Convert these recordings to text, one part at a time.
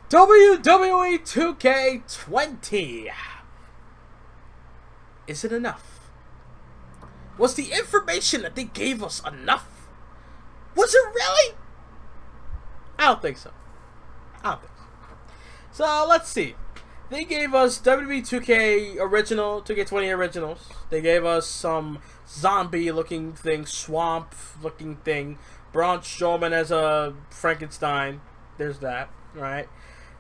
WWE 2K20. Is it enough? Was the information that they gave us enough? Was it really? I don't think so. So let's see. They gave us WWE 2K original, 2K20 originals. They gave us some zombie looking thing, swamp looking thing. Braun Strowman as a Frankenstein. There's that, right?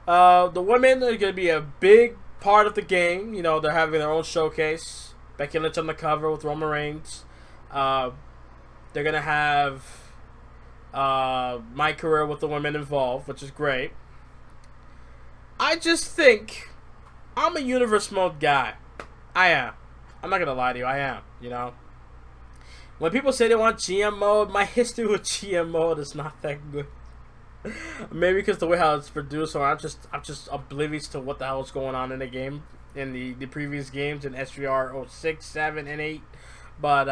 The women are going to be a big part of the game. You know, they're having their own showcase. Becky Lynch on the cover with Roman Reigns. They're going to have my career with the women involved, which is great. I just think I'm a universe mode guy. I am. I'm not going to lie to you. I am, you know. When people say they want GM mode, my history with GM mode is not that good. Maybe because the way how it's produced, or I'm just oblivious to what the hell is going on in the game, in the previous games in SVR 06, 7, and 8. But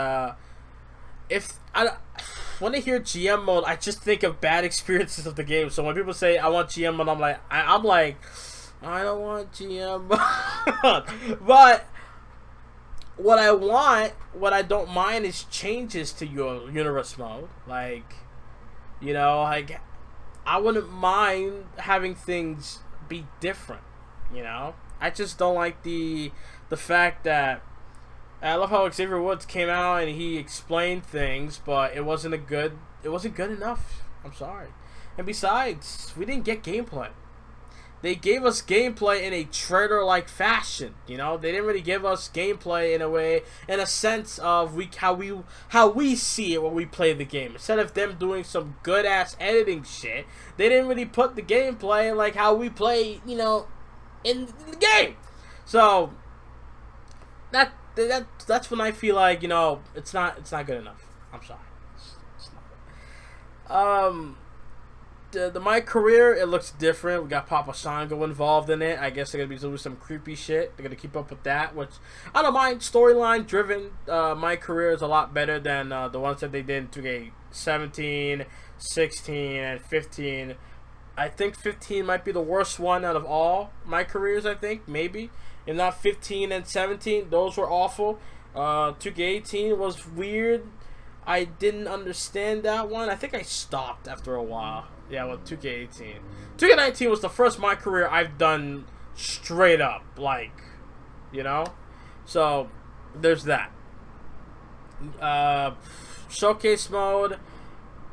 when I hear GM mode, I just think of bad experiences of the game. So when people say I want GM mode, I'm like I don't want GM mode. But what I don't mind is changes to your universe mode. Like, you know, like I wouldn't mind having things be different, you know? I just don't like the fact that I love how Xavier Woods came out and he explained things, but it wasn't good enough. I'm sorry. And besides, we didn't get gameplay. They gave us gameplay in a trailer-like fashion, you know? They didn't really give us gameplay in a sense of how we see it when we play the game. Instead of them doing some good-ass editing shit, they didn't really put the gameplay like how we play, you know, in the game. So that's when I feel like, you know, it's not good enough. I'm sorry. It's not. The My Career, it looks different. We got Papa Shango involved in it. I guess they're gonna be doing some creepy shit. They're gonna keep up with that, which I don't mind. Storyline driven. My Career is a lot better than the ones that they did in 2K17, 16, and 15. I think 15 might be the worst one out of all My Careers. I think maybe, and not 15 and 17. Those were awful. 2K18 was weird. I didn't understand that one. I think I stopped after a while. Yeah, with 2K18. 2K19 was the first My Career I've done straight up, like, you know? So, there's that. Showcase mode.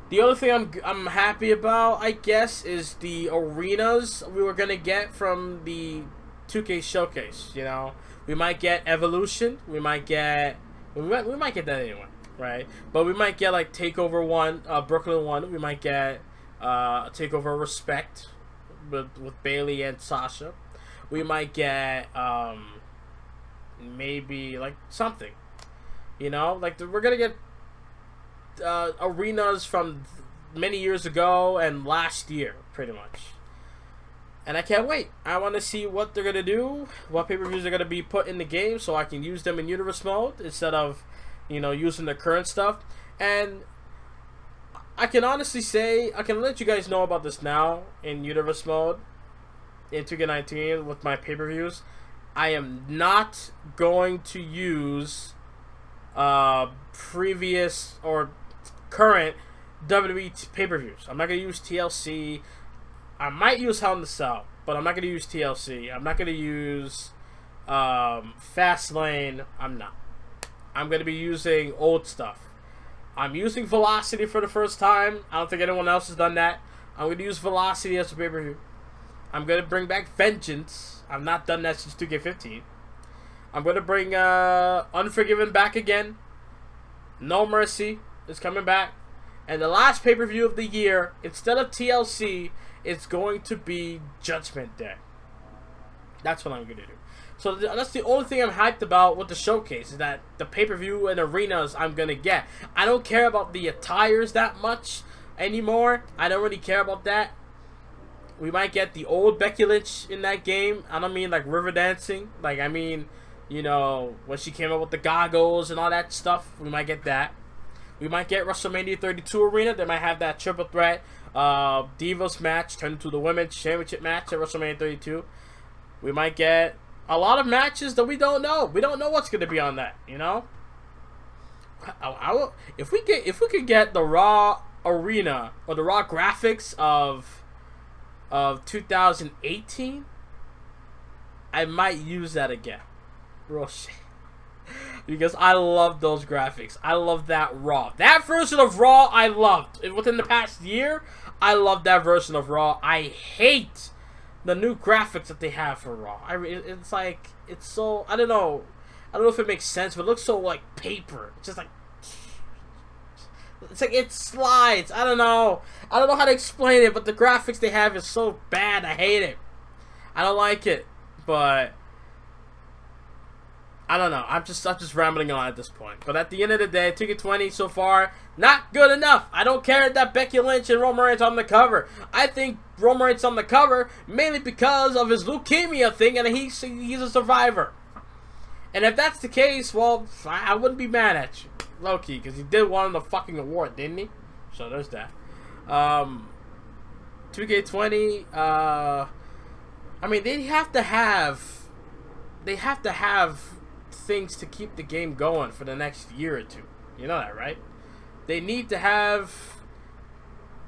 The other thing I'm happy about, I guess, is the arenas we were going to get from the 2K Showcase, you know? We might get Evolution. We might get that anyway, right? But we might get, like, TakeOver 1, Brooklyn 1. We might get TakeOver Respect with Bailey and Sasha. We might get maybe like something, you know, like we're gonna get arenas from many years ago and last year, pretty much. And I can't wait. I want to see what they're gonna do, what pay-per-views are gonna be put in the game, so I can use them in universe mode instead of, you know, using the current stuff. And I can honestly say, I can let you guys know about this now in universe mode in 2K19 with my pay-per-views. I am not going to use previous or current WWE pay-per-views. I'm not going to use TLC. I might use Hell in the Cell, but I'm not going to use TLC. I'm not going to use Fastlane. I'm not. I'm going to be using old stuff. I'm using Velocity for the first time. I don't think anyone else has done that. I'm going to use Velocity as a pay-per-view. I'm going to bring back Vengeance. I've not done that since 2K15. I'm going to bring Unforgiven back again. No Mercy is coming back. And the last pay-per-view of the year, instead of TLC, it's going to be Judgment Day. That's what I'm going to do. So that's the only thing I'm hyped about with the showcase, is that the pay-per-view and arenas I'm going to get. I don't care about the attires that much anymore. I don't really care about that. We might get the old Becky Lynch in that game. I don't mean like river dancing. Like, I mean, you know, when she came up with the goggles and all that stuff. We might get that. We might get WrestleMania 32 arena. They might have that triple threat Divas match turned into the Women's Championship match at WrestleMania 32. We might get a lot of matches that we don't know. We don't know what's going to be on that, you know? If we could get the Raw arena or the Raw graphics of 2018, I might use that again. Real shit. Because I love those graphics. I love that Raw. That version of Raw I loved. Within the past year, I love that version of Raw. I hate the new graphics that they have for Raw. It's like, it's so, I don't know if it makes sense, but it looks so like paper. It's just like, it's like it slides. I don't know how to explain it, but the graphics they have is so bad. I hate it. I don't like it, but I don't know. I'm just rambling on at this point. But at the end of the day, 2K20 so far, not good enough. I don't care that Becky Lynch and Roman Reigns on the cover. I think Roman Reigns on the cover mainly because of his leukemia thing, and he's a survivor. And if that's the case, well, I wouldn't be mad at you, low-key, because he did win the fucking award, didn't he? So there's that. 2K20, I mean, they have to have things to keep the game going for the next year or two. You know that, right? They need to have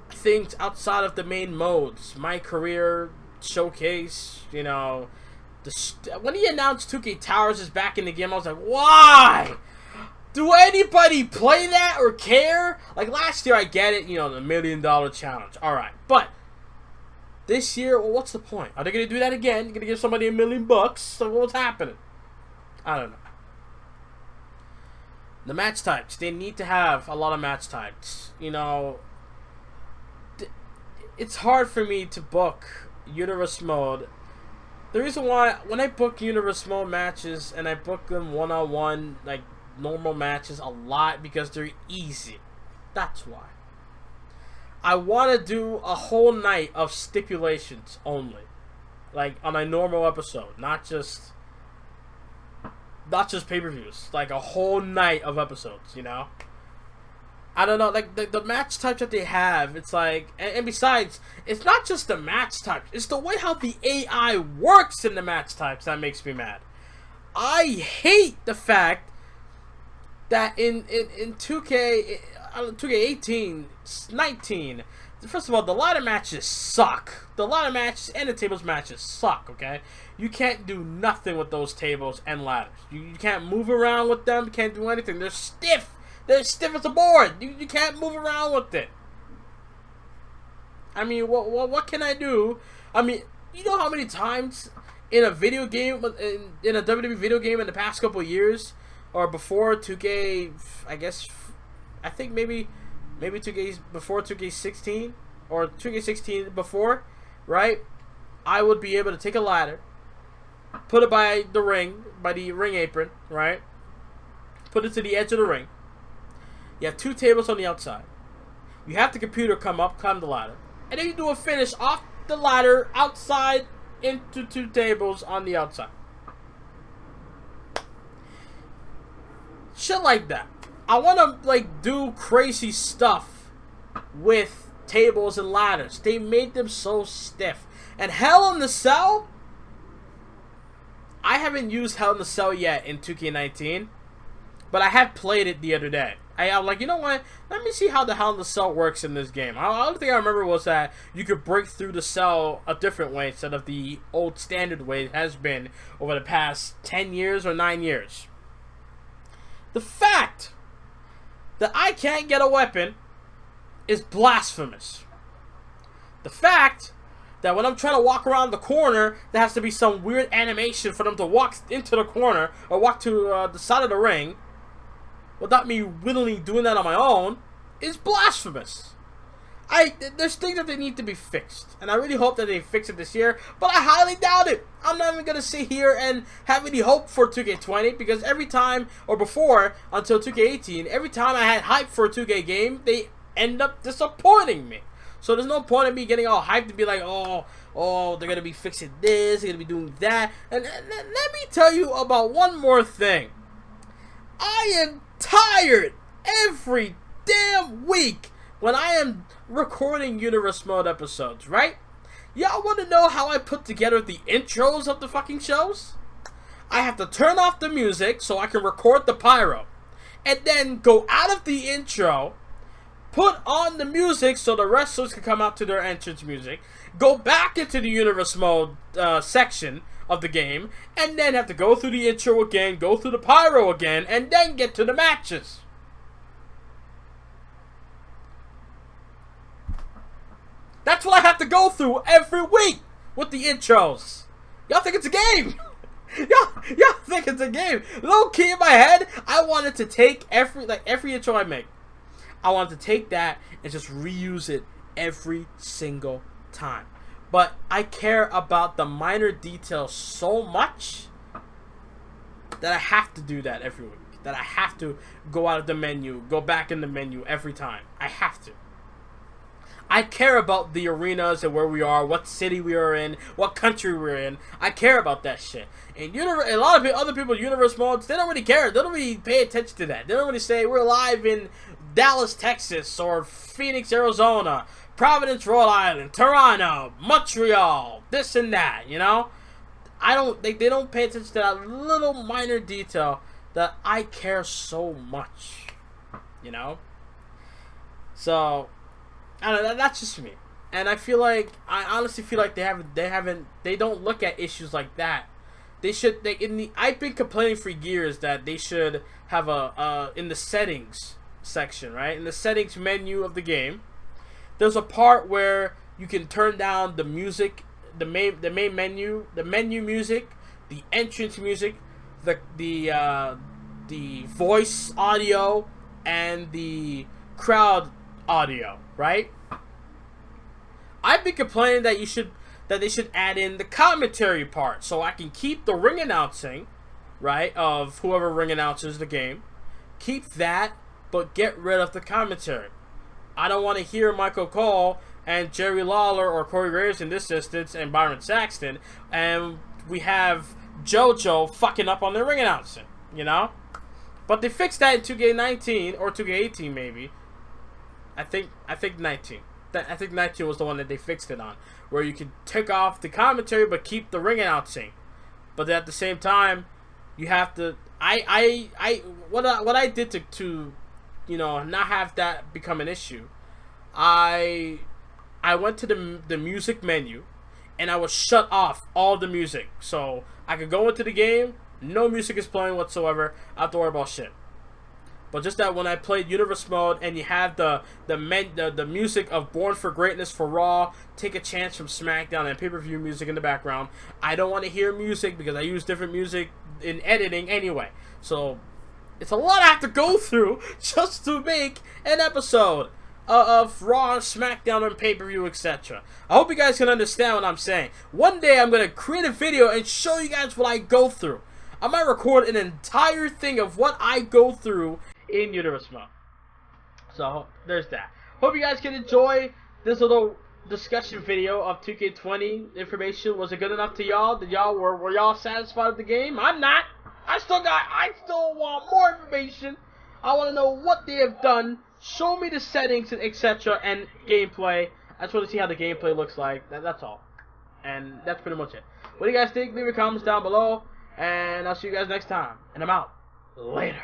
things outside of the main modes. My Career Showcase, you know. When he announced 2K Towers is back in the game, I was like, why? Do anybody play that or care? Like last year, I get it, you know, the $1 million challenge. Alright, but this year, well, what's the point? Are they going to do that again? Going to give somebody $1 million bucks? So what's happening? I don't know. The match types. They need to have a lot of match types. You know, it's hard for me to book Universe Mode. The reason why, when I book Universe Mode matches, and I book them one-on-one, like normal matches a lot, because they're easy. That's why. I want to do a whole night of stipulations only. Like, on a normal episode. Not just pay-per-views. Like, a whole night of episodes, you know? I don't know, like, the match types that they have, it's like, and besides, it's not just the match types, it's the way how the AI works in the match types that makes me mad. I hate the fact that in 2K18, 19, first of all, the ladder matches suck. The ladder matches and the tables matches suck, okay? You can't do nothing with those tables and ladders. You can't move around with them, you can't do anything. They're stiff. They're stiff as a board. You can't move around with it. I mean, what can I do? I mean, you know how many times in a video game, in a WWE video game in the past couple of years, or before 2K, I think maybe 2K before 2K16 or 2K16 before, right? I would be able to take a ladder, put it by the ring apron, right? Put it to the edge of the ring. You have 2 tables on the outside. You have the computer climb the ladder. And then you do a finish off the ladder outside into 2 tables on the outside. Shit like that. I want to, like, do crazy stuff with tables and ladders. They made them so stiff. And Hell in the Cell? I haven't used Hell in the Cell yet in 2K19. But I have played it the other day. I'm like, you know what? Let me see how the Hell in the Cell works in this game. The only thing I remember was that you could break through the cell a different way instead of the old standard way it has been over the past 10 years or 9 years. The fact that I can't get a weapon is blasphemous. The fact that when I'm trying to walk around the corner, there has to be some weird animation for them to walk into the corner or walk to the side of the ring without me willingly doing that on my own is blasphemous. There's things that they need to be fixed, and I really hope that they fix it this year, but I highly doubt it. I'm not even going to sit here and have any hope for 2K20, because every time, or before, until 2K18, every time I had hype for a 2K game, they end up disappointing me. So there's no point in me getting all hyped to be like, oh, they're going to be fixing this, they're going to be doing that. And let me tell you about one more thing. I am tired every damn week when I am recording Universe Mode episodes, right? Y'all want to know how I put together the intros of the fucking shows? I have to turn off the music so I can record the pyro. And then go out of the intro, put on the music so the wrestlers can come out to their entrance music, go back into the Universe Mode section of the game, and then have to go through the intro again, go through the pyro again, and then get to the matches. That's what I have to go through every week with the intros. Y'all think it's a game? Y'all think it's a game? Low key in my head, I wanted to take every intro I make. I wanted to take that and just reuse it every single time. But I care about the minor details so much that I have to do that every week. That I have to go out of the menu, go back in the menu every time. I have to. I care about the arenas and where we are, what city we are in, what country we're in. I care about that shit. And a lot of other people, Universe Modes, they don't really care. They don't really pay attention to that. They don't really say, we're live in Dallas, Texas, or Phoenix, Arizona, Providence, Rhode Island, Toronto, Montreal, this and that, you know? They don't pay attention to that little minor detail that I care so much, you know? So, I don't know, that's just me. And I honestly feel like they don't look at issues like that. I've been complaining for years that they should have in the settings section, right? In the settings menu of the game, there's a part where you can turn down the music, the main menu, the menu music, the entrance music, the voice audio, and the crowd audio, right? I've been complaining that they should add in the commentary part so I can keep the ring announcing, right, of whoever ring announces the game. Keep that, but get rid of the commentary. I don't want to hear Michael Cole and Jerry Lawler or Corey Graves in this instance and Byron Saxton, and we have JoJo fucking up on their ring announcing, you know? But they fixed that in 2K19 or 2K18 maybe. I think 19. I think 19 was the one that they fixed it on, where you can take off the commentary but keep the ring announcing. But at the same time, you have to. What I did to you know, not have that become an issue. I went to the music menu, and I would shut off all the music, so I could go into the game. No music is playing whatsoever. I don't have to worry about shit. But just that when I played Universe Mode and you have the music of Born for Greatness for Raw, Take a Chance from SmackDown, and pay-per-view music in the background, I don't want to hear music because I use different music in editing anyway. So it's a lot I have to go through just to make an episode of Raw, SmackDown, and pay-per-view, etc. I hope you guys can understand what I'm saying. One day I'm going to create a video and show you guys what I go through. I might record an entire thing of what I go through in Universe Mode. So, there's that. Hope you guys can enjoy this little discussion video of 2K20 information. Was it good enough to y'all? Were y'all satisfied with the game? I'm not. I still want more information. I want to know what they have done. Show me the settings, etc. and gameplay. I just want to see how the gameplay looks like. That's all. And that's pretty much it. What do you guys think? Leave your comments down below. And I'll see you guys next time. And I'm out. Later.